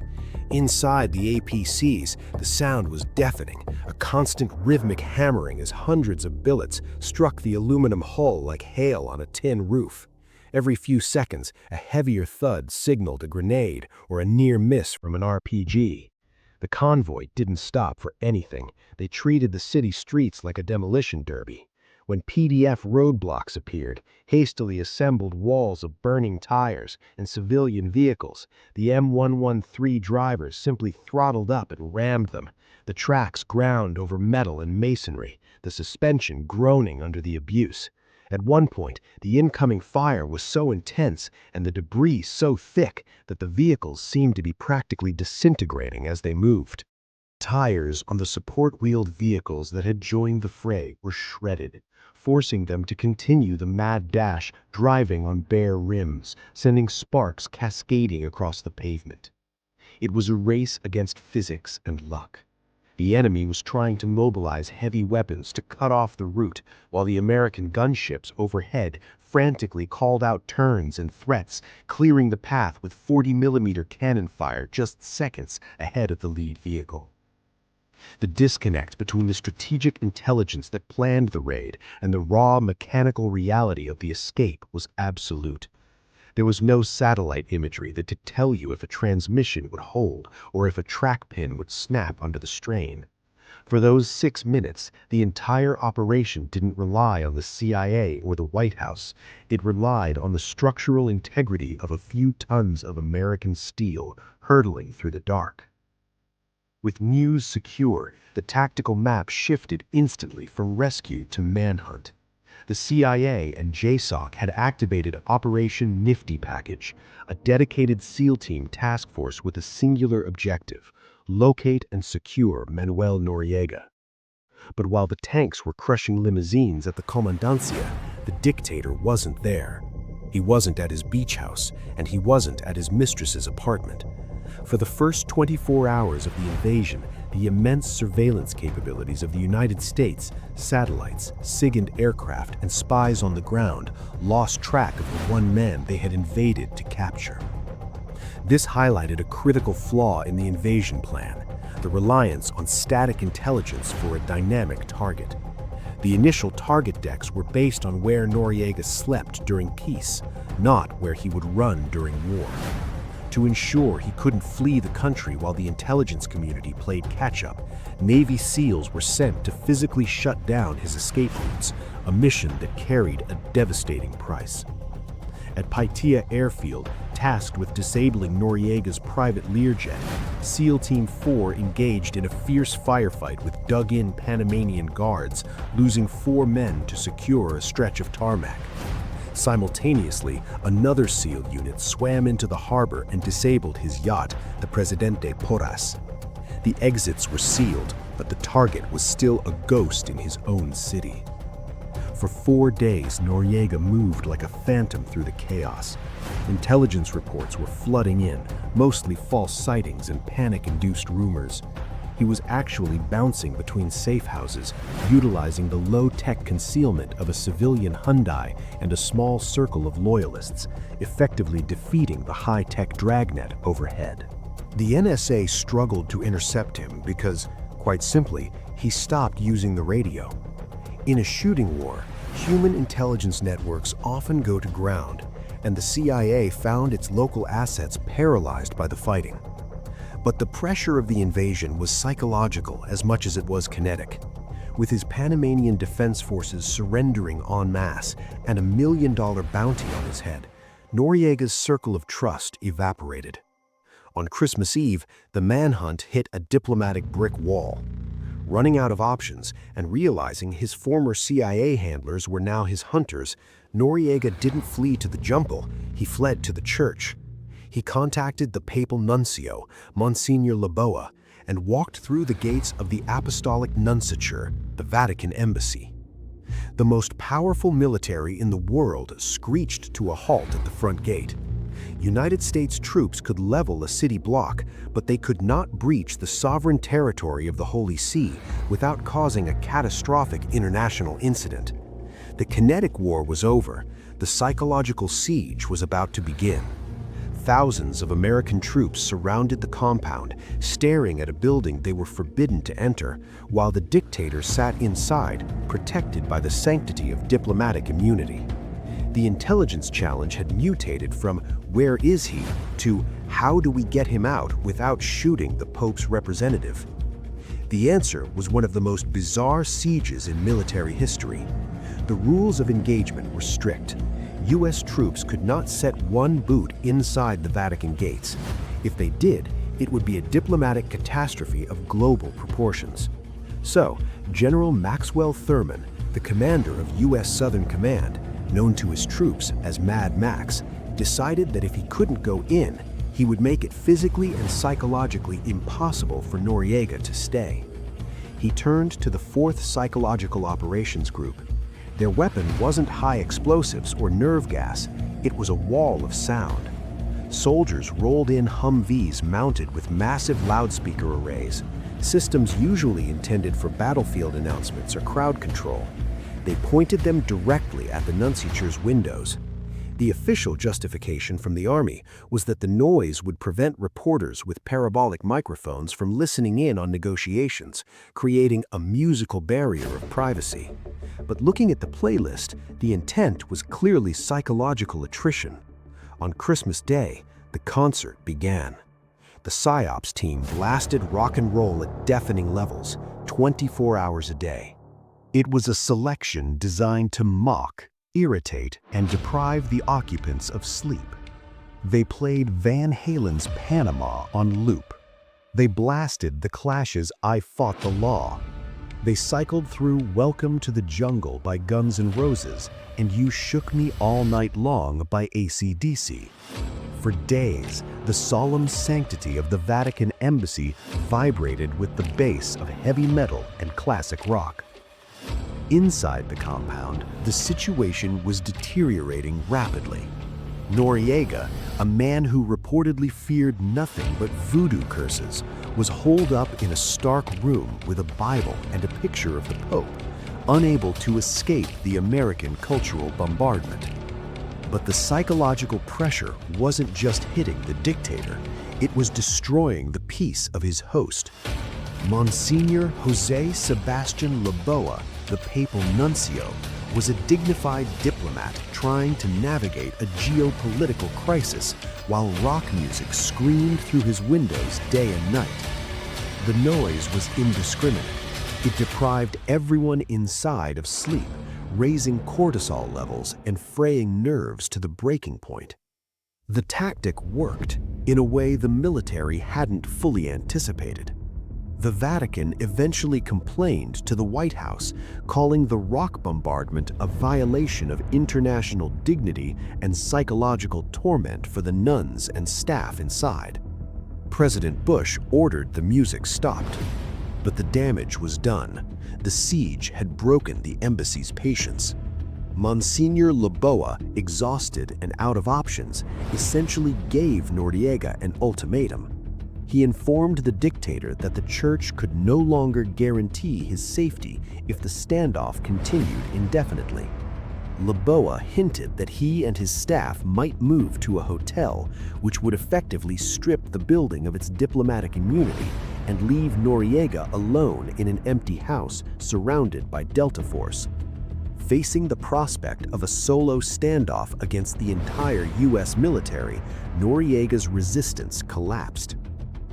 Inside the APCs, the sound was deafening, a constant rhythmic hammering as hundreds of billets struck the aluminum hull like hail on a tin roof. Every few seconds, a heavier thud signaled a grenade or a near miss from an RPG. The The convoy didn't stop for anything. They treated the city streets like a demolition derby. When PDF roadblocks appeared, hastily assembled walls of burning tires and civilian vehicles, the M113 drivers simply throttled up and rammed them. The tracks ground over metal and masonry, the suspension groaning under the abuse. At one point, the incoming fire was so intense and the debris so thick that the vehicles seemed to be practically disintegrating as they moved. Tires on the support-wheeled vehicles that had joined the fray were shredded, forcing them to continue the mad dash, driving on bare rims, sending sparks cascading across the pavement. It was a race against physics and luck. The enemy was trying to mobilize heavy weapons to cut off the route, while the American gunships overhead frantically called out turns and threats, clearing the path with 40mm cannon fire just seconds ahead of the lead vehicle. The disconnect between the strategic intelligence that planned the raid and the raw mechanical reality of the escape was absolute. There was no satellite imagery that could tell you if a transmission would hold or if a track pin would snap under the strain. For those 6 minutes, the entire operation didn't rely on the CIA or the White House. It relied on the structural integrity of a few tons of American steel hurtling through the dark. With news secure, the tactical map shifted instantly from rescue to manhunt. The CIA and JSOC had activated Operation Nifty Package, a dedicated SEAL team task force with a singular objective: locate and secure Manuel Noriega. But while the tanks were crushing limousines at the Comandancia, the dictator wasn't there. He wasn't at his beach house, and he wasn't at his mistress's apartment. For the first 24 hours of the invasion, the immense surveillance capabilities of the United States, satellites, SIGINT aircraft, and spies on the ground lost track of the one man they had invaded to capture. This highlighted a critical flaw in the invasion plan: the reliance on static intelligence for a dynamic target. The initial target decks were based on where Noriega slept during peace, not where he would run during war. To ensure he couldn't flee the country while the intelligence community played catch-up, Navy SEALs were sent to physically shut down his escape routes, a mission that carried a devastating price. At Paitilla Airfield, tasked with disabling Noriega's private Learjet, SEAL Team 4 engaged in a fierce firefight with dug-in Panamanian guards, losing 4 men to secure a stretch of tarmac. Simultaneously, another SEAL unit swam into the harbor and disabled his yacht, the Presidente Porras. The exits were sealed, but the target was still a ghost in his own city. For 4 days, Noriega moved like a phantom through the chaos. Intelligence reports were flooding in, mostly false sightings and panic-induced rumors. He was actually bouncing between safe houses, utilizing the low-tech concealment of a civilian Hyundai and a small circle of loyalists, effectively defeating the high-tech dragnet overhead. The NSA struggled to intercept him because, quite simply, he stopped using the radio. In a shooting war, human intelligence networks often go to ground, and the CIA found its local assets paralyzed by the fighting. But the pressure of the invasion was psychological as much as it was kinetic. With his Panamanian Defense Forces surrendering en masse and $1 million bounty on his head, Noriega's circle of trust evaporated. On Christmas Eve, the manhunt hit a diplomatic brick wall. Running out of options and realizing his former CIA handlers were now his hunters, Noriega didn't flee to the jungle, he fled to the church. He contacted the papal nuncio, Monsignor Laboa, and walked through the gates of the Apostolic Nunciature, the Vatican Embassy. The most powerful military in the world screeched to a halt at the front gate. United States troops could level a city block, but they could not breach the sovereign territory of the Holy See without causing a catastrophic international incident. The kinetic war was over. The psychological siege was about to begin. Thousands of American troops surrounded the compound, staring at a building they were forbidden to enter, while the dictator sat inside, protected by the sanctity of diplomatic immunity. The intelligence challenge had mutated from "where is he" to "how do we get him out without shooting the Pope's representative?" The answer was one of the most bizarre sieges in military history. The rules of engagement were strict. US troops could not set one boot inside the Vatican gates. If they did, it would be a diplomatic catastrophe of global proportions. So, General Maxwell Thurman, the commander of US Southern Command, known to his troops as Mad Max, decided that if he couldn't go in, he would make it physically and psychologically impossible for Noriega to stay. He turned to the 4th Psychological Operations Group. Their weapon wasn't high explosives or nerve gas, it was a wall of sound. Soldiers rolled in Humvees mounted with massive loudspeaker arrays, systems usually intended for battlefield announcements or crowd control. They pointed them directly at the nunciature's windows. The official justification from the army was that the noise would prevent reporters with parabolic microphones from listening in on negotiations, creating a musical barrier of privacy. But looking at the playlist, the intent was clearly psychological attrition. On Christmas Day, the concert began. The PSYOPs team blasted rock and roll at deafening levels, 24 hours a day. It was a selection designed to mock, irritate, and deprive the occupants of sleep. They played Van Halen's Panama on loop. They blasted The Clash's I Fought the Law. They cycled through Welcome to the Jungle by Guns N' Roses and You Shook Me All Night Long by AC/DC. For days, the solemn sanctity of the Vatican Embassy vibrated with the bass of heavy metal and classic rock. Inside the compound, the situation was deteriorating rapidly. Noriega, a man who reportedly feared nothing but voodoo curses, was holed up in a stark room with a Bible and a picture of the Pope, unable to escape the American cultural bombardment. But the psychological pressure wasn't just hitting the dictator, it was destroying the peace of his host. Monsignor José Sebastián Laboa, the papal nuncio, was a dignified diplomat trying to navigate a geopolitical crisis while rock music screamed through his windows day and night. The noise was indiscriminate. It deprived everyone inside of sleep, raising cortisol levels and fraying nerves to the breaking point. The tactic worked in a way the military hadn't fully anticipated. The Vatican eventually complained to the White House, calling the rock bombardment a violation of international dignity and psychological torment for the nuns and staff inside. President Bush ordered the music stopped, but the damage was done. The siege had broken the embassy's patience. Monsignor Laboa, exhausted and out of options, essentially gave Noriega an ultimatum. He informed the dictator that the church could no longer guarantee his safety if the standoff continued indefinitely. Laboa hinted that he and his staff might move to a hotel, which would effectively strip the building of its diplomatic immunity and leave Noriega alone in an empty house surrounded by Delta Force. Facing the prospect of a solo standoff against the entire US military, Noriega's resistance collapsed.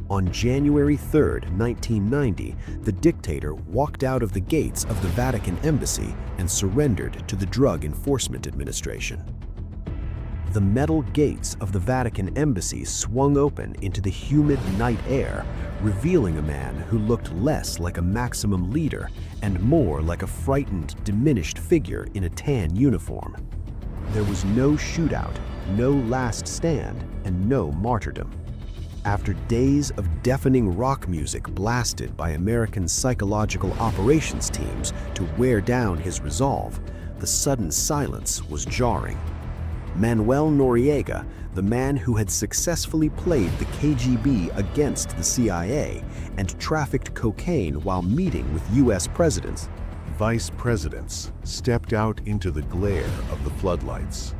On January 3, 1990, the dictator walked out of the gates of the Vatican Embassy and surrendered to the Drug Enforcement Administration. The metal gates of the Vatican Embassy swung open into the humid night air, revealing a man who looked less like a maximum leader and more like a frightened, diminished figure in a tan uniform. There was no shootout, no last stand, and no martyrdom. After days of deafening rock music blasted by American psychological operations teams to wear down his resolve, the sudden silence was jarring. Manuel Noriega, the man who had successfully played the KGB against the CIA and trafficked cocaine while meeting with US presidents, Vice presidents stepped out into the glare of the floodlights.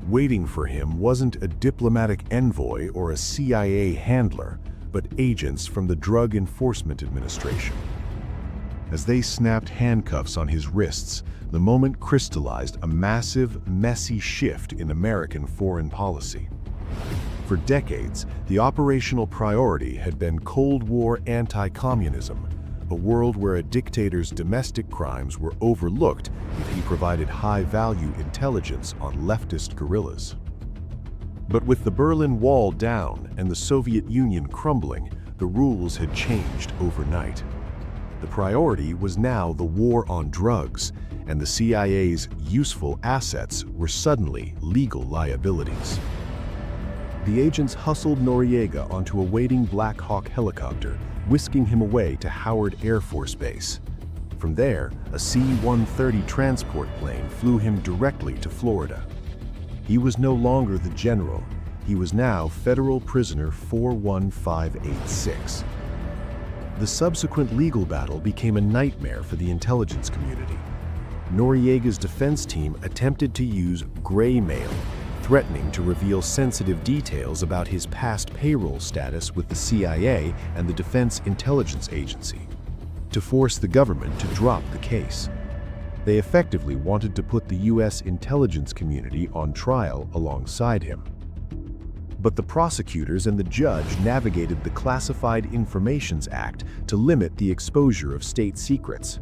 Waiting for him wasn't a diplomatic envoy or a CIA handler, but agents from the Drug Enforcement Administration. As they snapped handcuffs on his wrists, the moment crystallized a massive, messy shift in American foreign policy. For decades, the operational priority had been Cold War anti-communism, a world where a dictator's domestic crimes were overlooked if he provided high-value intelligence on leftist guerrillas. But with the Berlin Wall down and the Soviet Union crumbling, the rules had changed overnight. The priority was now the war on drugs, and the CIA's useful assets were suddenly legal liabilities. The agents hustled Nurieva onto a waiting Black Hawk helicopter, whisking him away to Howard Air Force Base. From there, a C-130 transport plane flew him directly to Florida. He was no longer the general. He was now Federal Prisoner 41586. The subsequent legal battle became a nightmare for the intelligence community. Noriega's defense team attempted to use gray mail, threatening to reveal sensitive details about his past payroll status with the CIA and the Defense Intelligence Agency, to force the government to drop the case. They effectively wanted to put the U.S. intelligence community on trial alongside him. But the prosecutors and the judge navigated the Classified Informations Act to limit the exposure of state secrets.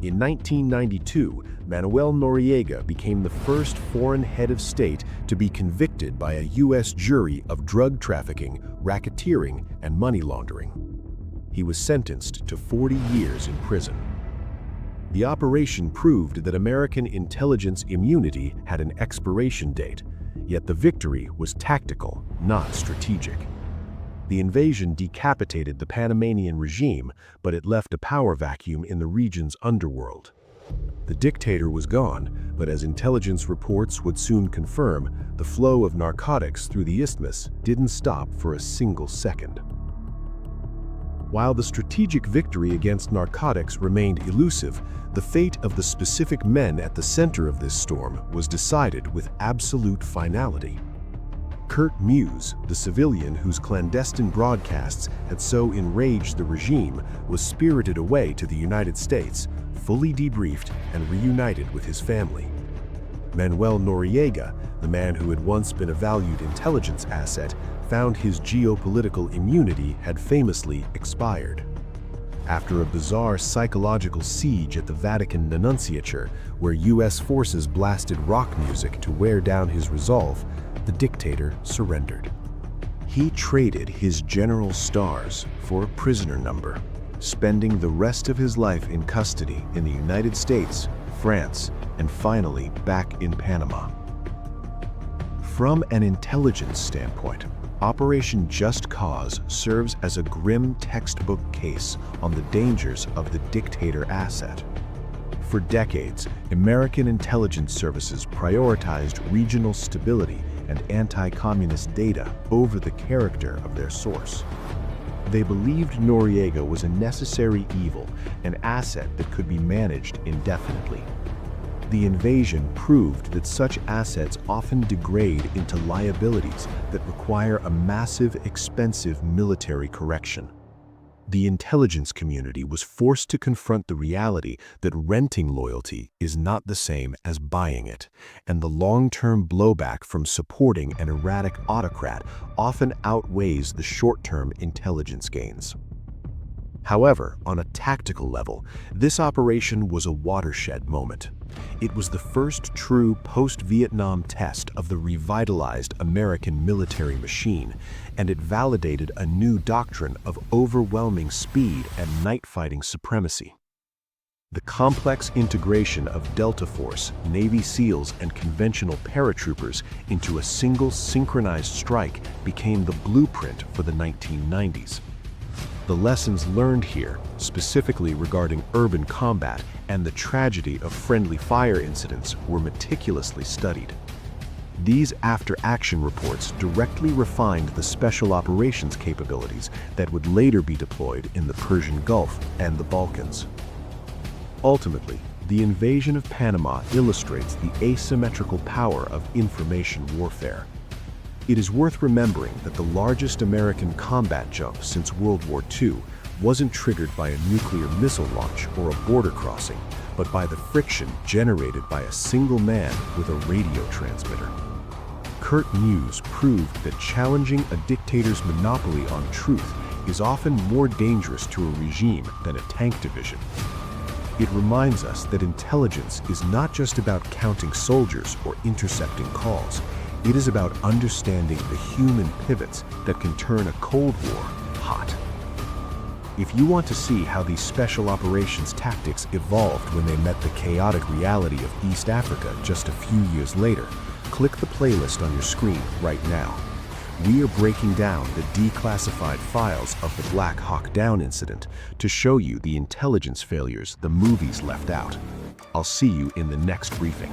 In 1992, Manuel Noriega became the first foreign head of state to be convicted by a U.S. jury of drug trafficking, racketeering, and money laundering. He was sentenced to 40 years in prison. The operation proved that American intelligence immunity had an expiration date, yet the victory was tactical, not strategic. The invasion decapitated the Panamanian regime, but it left a power vacuum in the region's underworld. The dictator was gone, but as intelligence reports would soon confirm, the flow of narcotics through the isthmus didn't stop for a single second. While the strategic victory against narcotics remained elusive, the fate of the specific men at the center of this storm was decided with absolute finality. Kurt Muse, the civilian whose clandestine broadcasts had so enraged the regime, was spirited away to the United States, fully debriefed and reunited with his family. Manuel Noriega, the man who had once been a valued intelligence asset, found his geopolitical immunity had famously expired. After a bizarre psychological siege at the Vatican Nunciature, where U.S. forces blasted rock music to wear down his resolve, the dictator surrendered. He traded his general stars for a prisoner number, spending the rest of his life in custody in the United States, France, and finally back in Panama. From an intelligence standpoint, Operation Just Cause serves as a grim textbook case on the dangers of the dictator asset. For decades, American intelligence services prioritized regional stability and anti-communist data over the character of their source. They believed Noriega was a necessary evil, an asset that could be managed indefinitely. The invasion proved that such assets often degrade into liabilities that require a massive, expensive military correction. The intelligence community was forced to confront the reality that renting loyalty is not the same as buying it, and the long-term blowback from supporting an erratic autocrat often outweighs the short-term intelligence gains. However, on a tactical level, this operation was a watershed moment. It was the first true post-Vietnam test of the revitalized American military machine, and it validated a new doctrine of overwhelming speed and night-fighting supremacy. The complex integration of Delta Force, Navy SEALs, and conventional paratroopers into a single synchronized strike became the blueprint for the 1990s. The lessons learned here, specifically regarding urban combat and the tragedy of friendly fire incidents, were meticulously studied. These after-action reports directly refined the special operations capabilities that would later be deployed in the Persian Gulf and the Balkans. Ultimately, the invasion of Panama illustrates the asymmetrical power of information warfare. It is worth remembering that the largest American combat jump since World War II, wasn't triggered by a nuclear missile launch or a border crossing, but by the friction generated by a single man with a radio transmitter. Curt News proved that challenging a dictator's monopoly on truth is often more dangerous to a regime than a tank division. It reminds us that intelligence is not just about counting soldiers or intercepting calls. It is about understanding the human pivots that can turn a Cold War hot. If you want to see how these special operations tactics evolved when they met the chaotic reality of East Africa just a few years later, click the playlist on your screen right now. We are breaking down the declassified files of the Black Hawk Down incident to show you the intelligence failures the movies left out. I'll see you in the next briefing.